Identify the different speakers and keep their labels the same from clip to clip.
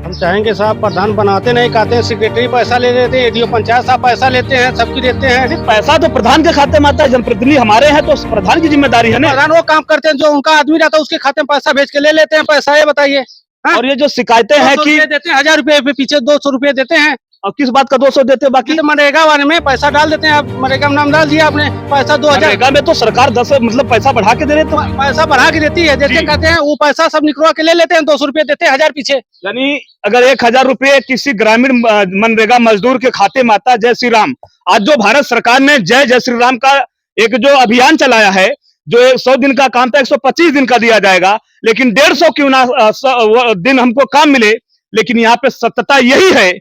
Speaker 1: हम चाहेंगे साहब प्रधान बनाते नहीं, कहते हैं सेक्रेटरी पैसा ले लेते हैं, एडीओ पंचायत साहब पैसा लेते हैं, सबकी देते हैं।
Speaker 2: पैसा तो प्रधान के खाते में आता है, जनप्रतिनिधि हमारे हैं तो प्रधान की जिम्मेदारी है ना।
Speaker 1: प्रधान वो काम करते हैं जो उनका आदमी रहता है उसके खाते में पैसा भेज के ले लेते हैं पैसा, ये बताइए।
Speaker 2: और ये जो शिकायतें हैं कि
Speaker 1: देते हैं 1000 रुपए पीछे 200 रुपए देते हैं।
Speaker 2: और किस बात का 200 देते हैं, बाकी
Speaker 1: तो मनरेगा वाले में पैसा डाल देते हैं। आप मनरेगा में नाम डाल दिया आपने, पैसा 2000
Speaker 2: मनरेगा में तो सरकार 10 मतलब पैसा बढ़ा के दे रहे, तो
Speaker 1: पैसा बढ़ा के देती है, जैसे कहते हैं वो पैसा सब निकलवा के ले लेते हैं, 200 रुपए देते हैं 1000 पीछे।
Speaker 2: यानी अगर 1000 रुपए किसी ग्रामीण मनरेगा मजदूर के खाते में आता, जय श्री राम। आज जो भारत सरकार ने जय जय श्री राम का एक जो अभियान चलाया है, जो 100 दिन का काम था 125 दिन का दिया जाएगा, लेकिन 150 क्यों ना दिन हमको काम मिले। लेकिन यहाँ पे सत्यता यही है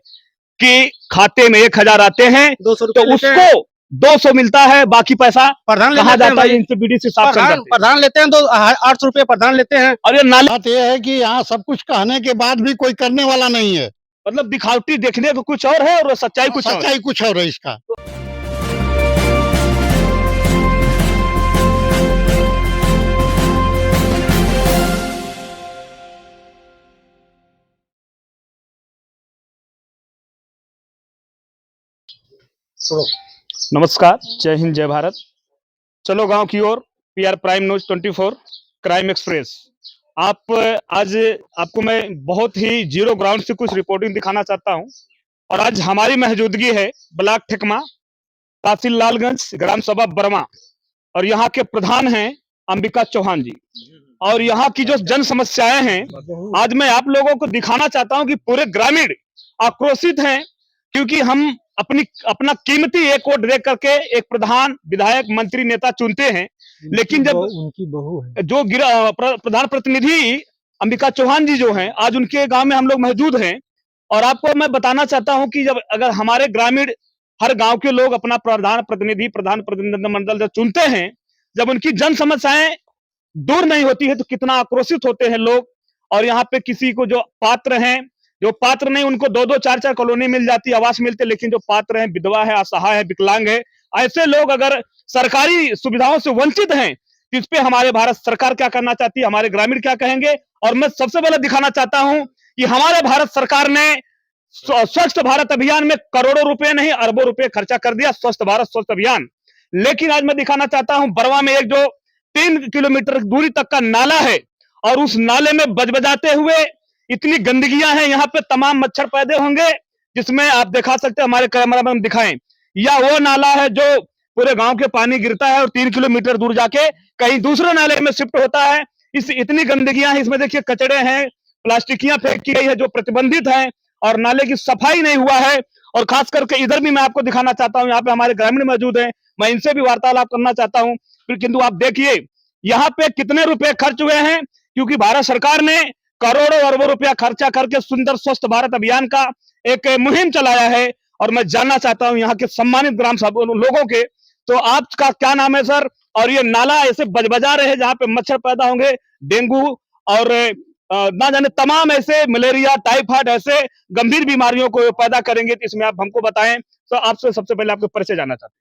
Speaker 2: कि खाते में 1000 आते हैं तो उसको 200 मिलता है, बाकी पैसा
Speaker 1: प्रधान
Speaker 2: कहाँ जाता है, इनसे बीडीसी साहब
Speaker 1: प्रधान लेते हैं 800 रुपए प्रधान लेते हैं।
Speaker 2: और ये नाले
Speaker 3: बात यह है कि यहाँ सब कुछ कहने के बाद भी कोई करने वाला नहीं है।
Speaker 2: मतलब दिखावटी देखने को कुछ और है और सच्चाई कुछ और।
Speaker 3: सच्चाई कुछ और है इसका।
Speaker 2: नमस्कार, जय हिंद जय भारत। चलो गांव की ओर, PR prime news 24 crime express. आज आपको मैं बहुत ही जीरो ग्राउंड से कुछ रिपोर्टिंग दिखाना चाहता हूं। और आज हमारी मौजूदगी है ब्लॉक ठेकमा, तहसील लालगंज, ग्राम सभा बरमा, और यहाँ के प्रधान हैं अंबिका चौहान जी। और यहाँ की जो जन समस्याएं हैं आज मैं आप लोगों को दिखाना चाहता हूं कि पूरे ग्रामीण आक्रोशित हैं, क्योंकि हम अपना कीमती एक वोट दे करके एक प्रधान, विधायक, मंत्री, नेता चुनते हैं, लेकिन जब
Speaker 1: उनकी बहू है
Speaker 2: जो प्रधान प्रतिनिधि अंबिका चौहान जी जो हैं, आज उनके गांव में हम लोग मौजूद हैं। और आपको मैं बताना चाहता हूं कि जब अगर हमारे ग्रामीण हर गांव के लोग अपना प्रधान प्रतिनिधि मंडल जब चुनते हैं, जब उनकी जन समस्याएं दूर नहीं होती है तो कितना आक्रोशित होते हैं लोग। और यहाँ पे किसी को जो पात्र हैं, जो पात्र नहीं, उनको 2-2, 4-4 कॉलोनी मिल जाती, आवास मिलते, लेकिन जो पात्र हैं, विधवा है, असहाय है, विकलांग है, ऐसे लोग अगर सरकारी सुविधाओं से वंचित हैं तो इस पे हमारे भारत सरकार क्या करना चाहती है, हमारे ग्रामीण क्या कहेंगे। और मैं सबसे पहले दिखाना चाहता हूं कि हमारे भारत सरकार ने स्वच्छ भारत अभियान में करोड़ों रुपए नहीं अरबों रुपए खर्चा कर दिया, स्वच्छ भारत स्वच्छ अभियान। लेकिन आज मैं दिखाना चाहता हूं बरवा में एक जो 3 किलोमीटर दूरी तक का नाला है, और उस नाले में बजबजाते हुए इतनी गंदगियां हैं, यहाँ पे तमाम मच्छर पैदा होंगे, जिसमें आप दिखा सकते हैं, हमारे कैमरामैन दिखाएं। या वो नाला है जो पूरे गांव के पानी गिरता है और 3 किलोमीटर दूर जाके कहीं दूसरे नाले में शिफ्ट होता है। इस इतनी गंदगियां हैं, इसमें देखिए कचड़े हैं, प्लास्टिकियां फेंक की गई है जो प्रतिबंधित है, और नाले की सफाई नहीं हुआ है। और खास करके इधर भी मैं आपको दिखाना चाहता हूं, यहाँ पे हमारे ग्रामीण मौजूद हैं, मैं इनसे भी वार्तालाप करना चाहता हूं। किंतु आप देखिए यहाँ पे कितने रुपए खर्च हुए हैं, क्योंकि भारत सरकार ने करोड़ों अरबों रुपया खर्चा करके सुंदर स्वस्थ भारत अभियान का एक मुहिम चलाया है। और मैं जानना चाहता हूं यहाँ के सम्मानित ग्राम सभा लोगों के, तो आपका क्या नाम है सर? और ये नाला ऐसे बजबजा रहे हैं जहाँ पे मच्छर पैदा होंगे, डेंगू और ना जाने तमाम ऐसे मलेरिया, टाइफाइड ऐसे गंभीर बीमारियों को पैदा करेंगे, तो इसमें आप हमको बताएं। तो आपसे सबसे पहले आपके परिचय जानना चाहते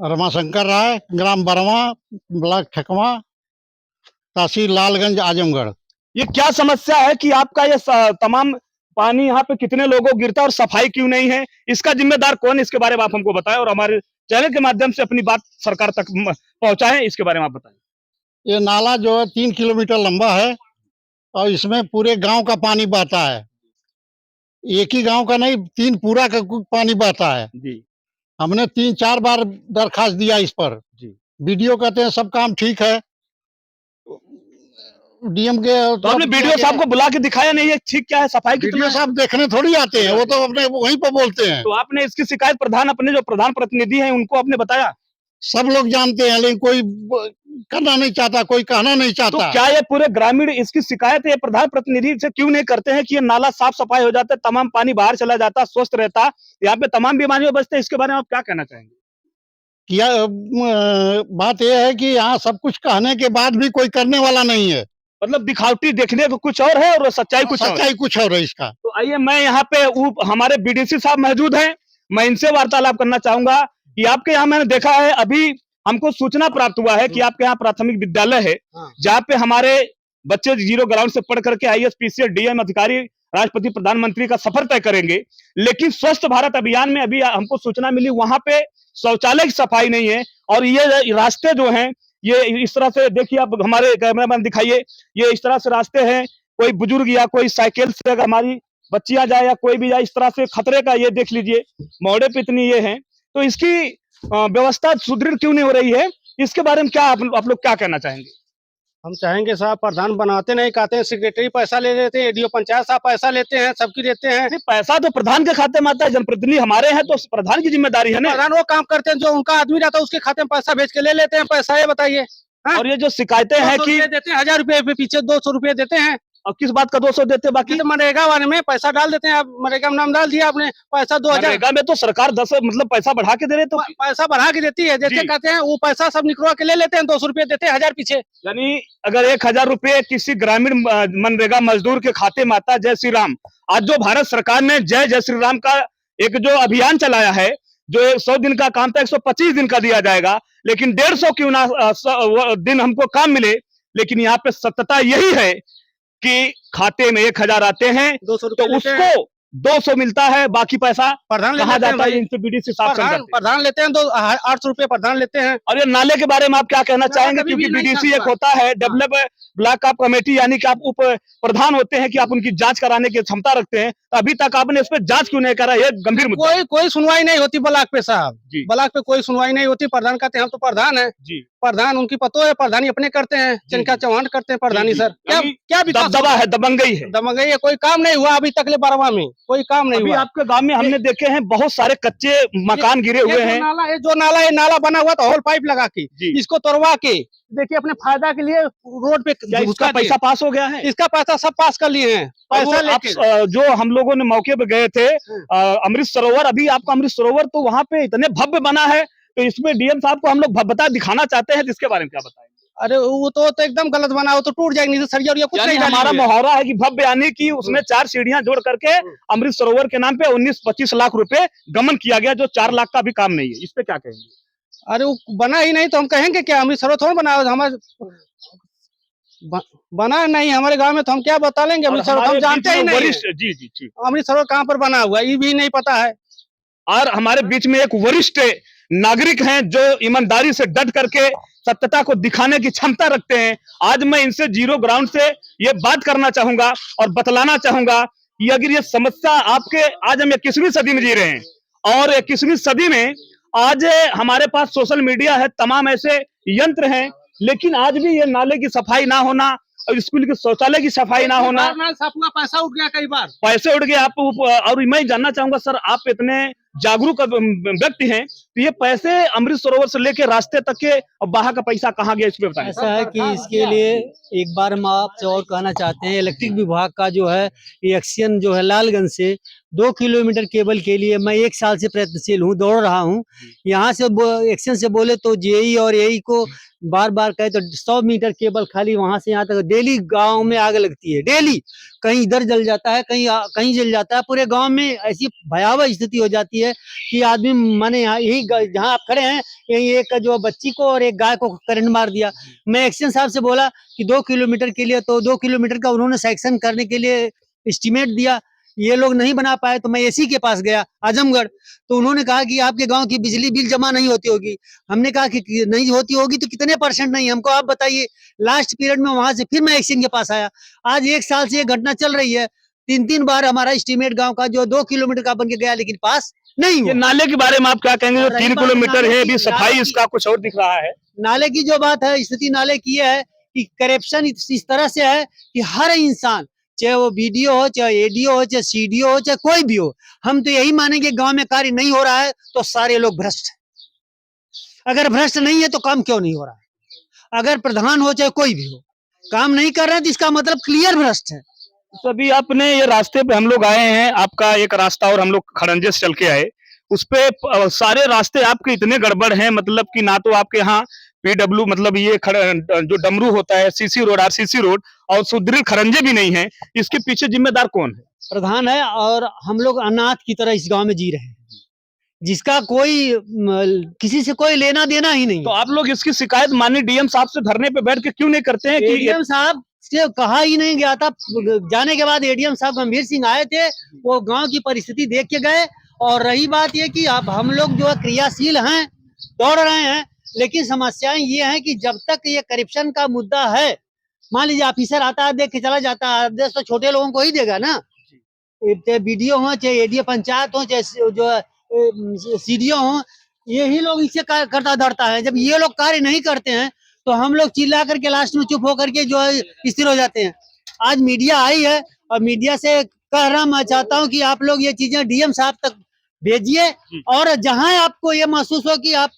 Speaker 2: हैं।
Speaker 3: रमाशंकर राय, ग्राम बरमा, ब्लॉक ठेकमा, तहसील लालगंज, आजमगढ़।
Speaker 2: ये क्या समस्या है कि आपका ये तमाम पानी यहाँ पे कितने लोगों को गिरता है और सफाई क्यों नहीं है? इसका जिम्मेदार कौन है, इसके बारे में आप हमको बताएं, और हमारे चैनल के माध्यम से अपनी बात सरकार तक पहुंचाएं, इसके बारे में आप बताएं।
Speaker 3: ये नाला जो है 3 किलोमीटर लंबा है और इसमें पूरे गांव का पानी बहता है। एक ही गांव का नहीं, 3 पूरा का पानी बहता है
Speaker 2: जी।
Speaker 3: हमने 3-4 बार दरखास्त दिया इस पर
Speaker 2: जी।
Speaker 3: वीडियो कहते हैं सब काम ठीक है, डीएम के
Speaker 2: तो आपने वीडियो साहब को बुला के दिखाया नहीं है ठीक क्या है, सफाई कितना
Speaker 3: वीडियो
Speaker 2: है?
Speaker 3: साहब देखने थोड़ी आते हैं, वो तो अपने वहीं पर बोलते हैं।
Speaker 2: तो आपने इसकी शिकायत अपने जो प्रधान प्रतिनिधि हैं उनको आपने बताया?
Speaker 3: सब लोग जानते हैं, लेकिन कोई करना नहीं चाहता, कोई कहना नहीं
Speaker 2: तो
Speaker 3: चाहता।
Speaker 2: क्या ये पूरे ग्रामीण इसकी शिकायत है प्रधान प्रतिनिधि से क्यों नहीं करते हैं कि ये नाला साफ सफाई हो जाता है, तमाम पानी बाहर चला जाता, स्वस्थ रहता, यहाँ पे तमाम बीमारियों बचते हैं? इसके बारे में आप क्या कहना चाहेंगे?
Speaker 3: क्या बात यह है कि यहाँ सब कुछ कहने के बाद भी कोई करने वाला नहीं है।
Speaker 2: मतलब दिखावटी देखने को कुछ और है और सच्चाई कुछ और।
Speaker 3: सच्चाई कुछ और है इसका।
Speaker 2: तो आइए, मैं यहाँ पे हमारे बीडीसी साहब मौजूद हैं, मैं इनसे वार्तालाप करना चाहूंगा कि आपके यहाँ मैंने देखा है, अभी हमको सूचना प्राप्त हुआ है कि आपके यहाँ प्राथमिक विद्यालय है, जहाँ पे हमारे बच्चे जीरो ग्राउंड से पढ़ करके आईएएस, पीसीएस, डीएम अधिकारी राष्ट्रपति प्रधानमंत्री का सफर तय करेंगे, लेकिन स्वच्छ भारत अभियान में अभी हमको सूचना मिली वहां पे शौचालय की सफाई नहीं है। और ये रास्ते जो हैं ये इस तरह से देखिए, आप हमारे कैमरामैन दिखाइए, ये इस तरह से रास्ते हैं, कोई बुजुर्ग या कोई साइकिल से अगर हमारी बच्चियां जाए या कोई भी जाए, इस तरह से खतरे का, ये देख लीजिए मोड़े पे इतनी ये है। तो इसकी व्यवस्था सुदृढ़ क्यों नहीं हो रही है, इसके बारे में क्या आप लोग क्या कहना चाहेंगे?
Speaker 1: हम चाहेंगे साहब, प्रधान बनाते नहीं, कहते हैं सेक्रेटरी पैसा ले लेते हैं, एडीओ पंचायत साहब पैसा लेते हैं, सबकी लेते हैं।
Speaker 2: नहीं, पैसा तो प्रधान के खाते में आता है, जनप्रतिनिधि हमारे हैं तो प्रधान की जिम्मेदारी है ना।
Speaker 1: प्रधान वो काम करते हैं, जो उनका आदमी रहता है उसके खाते में पैसा भेज के ले लेते हैं पैसा, ये बताइए।
Speaker 2: और ये जो शिकायतें हैं कि
Speaker 1: देते हैं 1000 रुपए पीछे 200 रुपए देते हैं,
Speaker 2: और किस बात का 200 देते, बाकी
Speaker 1: तो मनरेगा वाले में पैसा डाल देते हैं। आप मनरेगा में नाम डाल दिया आपने, पैसा 2000
Speaker 2: मनरेगा में तो सरकार 10 मतलब पैसा बढ़ा के दे रहे, तो
Speaker 1: पैसा बढ़ा के देती है, जैसे कहते हैं वो पैसा सब निकलवा के ले लेते हैं, 200 रुपए देते हैं 1000 पीछे।
Speaker 2: यानी अगर 1000 रुपए किसी ग्रामीण मनरेगा मजदूर के खाते में आता, जय श्री राम। आज जो भारत सरकार ने जय जय श्री राम का एक जो अभियान चलाया है, जो 100 दिन का काम था 125 दिन का दिया जाएगा, लेकिन 150 क्यों ना दिन हमको काम मिले। लेकिन यहाँ पे सत्यता यही है कि खाते में 1000 आते हैं
Speaker 1: 200
Speaker 2: तो उसको 200 मिलता है, बाकी पैसा
Speaker 1: प्रधान
Speaker 2: कहाँ जाता है?
Speaker 1: हैं,
Speaker 2: इनसे बीडीसी साहब से करते हैं।
Speaker 1: प्रधान लेते हैं 800 रुपए प्रधान लेते हैं।
Speaker 2: और ये नाले के बारे में आप क्या कहना चाहेंगे?
Speaker 1: कभी भी
Speaker 2: क्योंकि
Speaker 1: नहीं
Speaker 2: बीडीसी एक
Speaker 1: था।
Speaker 2: होता है डेवलप ब्लॉक ऑफ कमेटी, यानी कि आप उप प्रधान होते हैं कि आप उनकी जांच कराने की क्षमता रखते हैं, तो अभी तक आपने इस पर जांच क्यों नहीं करा? ये गंभीर मुद्दा है।
Speaker 1: कोई सुनवाई नहीं होती ब्लॉक पे साहब,
Speaker 2: जी।
Speaker 1: ब्लॉक पे कोई सुनवाई नहीं होती। प्रधान कहते हैं हम तो प्रधान है,
Speaker 2: जी,
Speaker 1: प्रधान उनकी पतो है, प्रधानी अपने करते हैं, चनका चौहान करते हैं प्रधानी।
Speaker 2: जी।
Speaker 1: सर क्या
Speaker 2: यानी
Speaker 1: क्या विकास
Speaker 2: दबदबा है, दबंगई है।
Speaker 1: दमंगई है, कोई काम नहीं हुआ अभी तक ले बरवा में, कोई काम नहीं
Speaker 2: अभी
Speaker 1: हुआ।
Speaker 2: आपके गांव में हमने देखे हैं बहुत सारे कच्चे मकान गिरे हुए हैं।
Speaker 1: ये नाला बना हुआ था, होल पाइप लगा के,
Speaker 2: जी।
Speaker 1: इसको तोड़वा के देखिए अपने फायदा के लिए रोड पे
Speaker 2: क्या इसका
Speaker 1: घुसका
Speaker 2: पैसा पास हो गया है?
Speaker 1: इसका पैसा सब पास कर लिए हैं, पैसा लेके।
Speaker 2: जो हम लोगों ने मौके पे गए थे अमृत सरोवर, अभी आपका अमृत सरोवर तो वहां पे इतने भव्य बना है, तो इसमें डीएम साहब को हम लोग भव्यता दिखाना चाहते हैं, जिसके बारे में क्या बताएंगे?
Speaker 1: अरे वो तो एकदम गलत बना, वो तो टूट जाएगी, नहीं तो सरिया उरिया कुछ
Speaker 2: यानी
Speaker 1: नहीं।
Speaker 2: हमारा मुहावरा है कि भव्य, यानी कि उसमें 4 सीढ़ियां जोड़ करके अमृत सरोवर के नाम पे 19-25 लाख रुपए गमन किया गया, जो 4 लाख का भी काम नहीं है। इस पे क्या कहेंगे?
Speaker 1: अरे वो बना ही नहीं तो हम कहेंगे क्या? अमृत सरोवर थोड़ा बना, हमारे बना नहीं हमारे गांव में, तो हम क्या बता लेंगे? अमृत सरोवर हम जानते ही नहीं है।
Speaker 2: जी जी जी।
Speaker 1: अमृत सरोवर कहाँ पर बना हुआ है ये भी नहीं पता है।
Speaker 2: और हमारे बीच में एक वरिष्ठ नागरिक हैं जो ईमानदारी से डट करके सत्यता को दिखाने की क्षमता रखते हैं। आज मैं इनसे जीरो ग्राउंड से ये बात करना चाहूंगा और बतलाना चाहूंगा कि अगर ये समस्या आपके, आज हम 21वीं सदी में जी रहे हैं और 21वीं सदी में आज हमारे पास सोशल मीडिया है, तमाम ऐसे यंत्र हैं, लेकिन आज भी ये नाले की सफाई ना होना और स्कूल के शौचालय की सफाई ना होना,
Speaker 1: पैसा उठ गया कई बार,
Speaker 2: पैसे उड़ गए आप। और मैं जानना चाहूंगा सर, आप इतने जागरूक व्यक्ति हैं, तो ये पैसे अमृत सरोवर से लेके रास्ते तक के और बाहर का पैसा कहाँ गया, इस पे बताएं।
Speaker 4: ऐसा है कि इसके लिए एक बार हम आपसे और कहना चाहते हैं, इलेक्ट्रिक विभाग का जो है ये एक्शन जो है लालगंज से 2 किलोमीटर केबल के लिए मैं 1 साल से प्रयत्नशील हूँ, दौड़ रहा हूँ। यहाँ से एक्शन से बोले तो जेई और एई को बार बार कहे तो 100 मीटर केबल खाली वहां से यहाँ तक डेली गांव में आग लगती है, डेली कहीं इधर जल जाता है, कहीं जल जाता है। पूरे गांव में ऐसी भयावह स्थिति हो जाती है कि आदमी माने यही जहाँ आप खड़े हैं यही एक जो बच्ची को और एक गाय को करंट मार दिया। मैं एक्शन साहब से बोला कि 2 किलोमीटर के लिए, तो 2 किलोमीटर का उन्होंने सैंक्शन करने के लिए एस्टिमेट दिया, ये लोग नहीं बना पाए। तो मैं एसी के पास गया आजमगढ़, तो उन्होंने कहा कि आपके गांव की बिजली बिल जमा नहीं होती होगी। हमने कहा कि नहीं होती होगी तो कितने % नहीं, हमको आप बताइए। लास्ट पीरियड में वहां से फिर मैं एक्शन के पास आया। आज 1 साल से ये घटना चल रही है। 3-3 बार हमारा एस्टिमेट गांव का जो 2 किलोमीटर का बन के गया, लेकिन पास नहीं हुआ।
Speaker 2: ये नाले के बारे में आप क्या कहेंगे? जो 3 किलोमीटर है, अभी सफाई इसका कुछ और दिख रहा है।
Speaker 4: नाले की जो बात है, स्थिति नाले की है कि करप्शन इस तरह से है कि हर इंसान, चाहे वो बीडीओ हो, चाहे एडीओ हो, चाहे सीडीओ हो, चाहे कोई भी हो, हम तो यही मानेंगे गांव में कार्य नहीं हो रहा है तो सारे लोग भ्रष्ट हैं। अगर भ्रष्ट नहीं है तो काम क्यों नहीं हो रहा है? अगर प्रधान हो चाहे कोई भी हो, काम नहीं कर रहे हैं तो इसका मतलब क्लियर भ्रष्ट है।
Speaker 2: सभी आपने ये रास्ते पे हम लोग आए हैं, आपका एक रास्ता और हम लोग खड़ंजे से चल के आए, उस पे सारे रास्ते आपके इतने गड़बड़ हैं, मतलब कि ना तो आपके यहाँ पीडब्ल्यू मतलब ये जो डमरू होता है, सीसी रोड, आरसीसी रोड और सुदृढ़ खरंजे भी नहीं है। इसके पीछे जिम्मेदार कौन है?
Speaker 4: प्रधान है, और हम लोग अनाथ की तरह इस गांव में जी रहे हैं, जिसका कोई किसी से कोई लेना देना ही नहीं।
Speaker 2: तो आप लोग इसकी शिकायत माननीय डीएम साहब से धरने पे बैठ के क्यों नहीं करते हैं कि
Speaker 4: डीएम साहब से कहा ही नहीं गया था। जाने के बाद एडीएम साहब गंभीर सिंह आए थे, वो गांव की परिस्थिति देख के गए। और रही बात ये कि अब हम लोग जो है क्रियाशील हैं, दौड़ रहे हैं, लेकिन समस्याएं ये हैं कि जब तक ये करप्शन का मुद्दा है, मान लीजिए ऑफिसर आता है देख के चला जाता है, आदेश तो छोटे लोगों को ही देगा ना, चाहे बीडीओ हो, चाहे एडीओ पंचायत हो, चाहे जो सीडीओ हो, यही लोग इससे करता धरता है। जब ये लोग कार्य नहीं करते हैं तो हम लोग चिल्ला करके लास्ट में चुप होकर के जो है स्थिर हो जाते हैं। आज मीडिया आई है और मीडिया से कहना मैं चाहता हूं कि आप लोग ये चीजें डीएम साहब तक भेजिए, और जहां आपको ये महसूस हो कि आप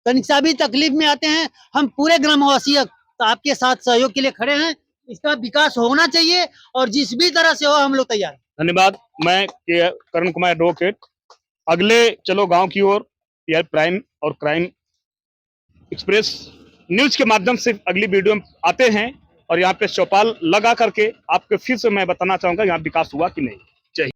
Speaker 4: तनिक सा भी तकलीफ में आते हैं, हम पूरे ग्रामवासी आपके साथ सहयोग के लिए खड़े हैं। इसका विकास होना चाहिए और जिस भी तरह से हो हम लोग तैयार हैं।
Speaker 2: धन्यवाद। मैं करण कुमार एडवोकेट, अगले चलो गांव की ओर पीआर प्राइम और क्राइम एक्सप्रेस न्यूज के माध्यम से अगली वीडियो में आते हैं और यहाँ पे चौपाल लगा करके आपके फिर से मैं बताना चाहूंगा यहाँ विकास हुआ कि नहीं।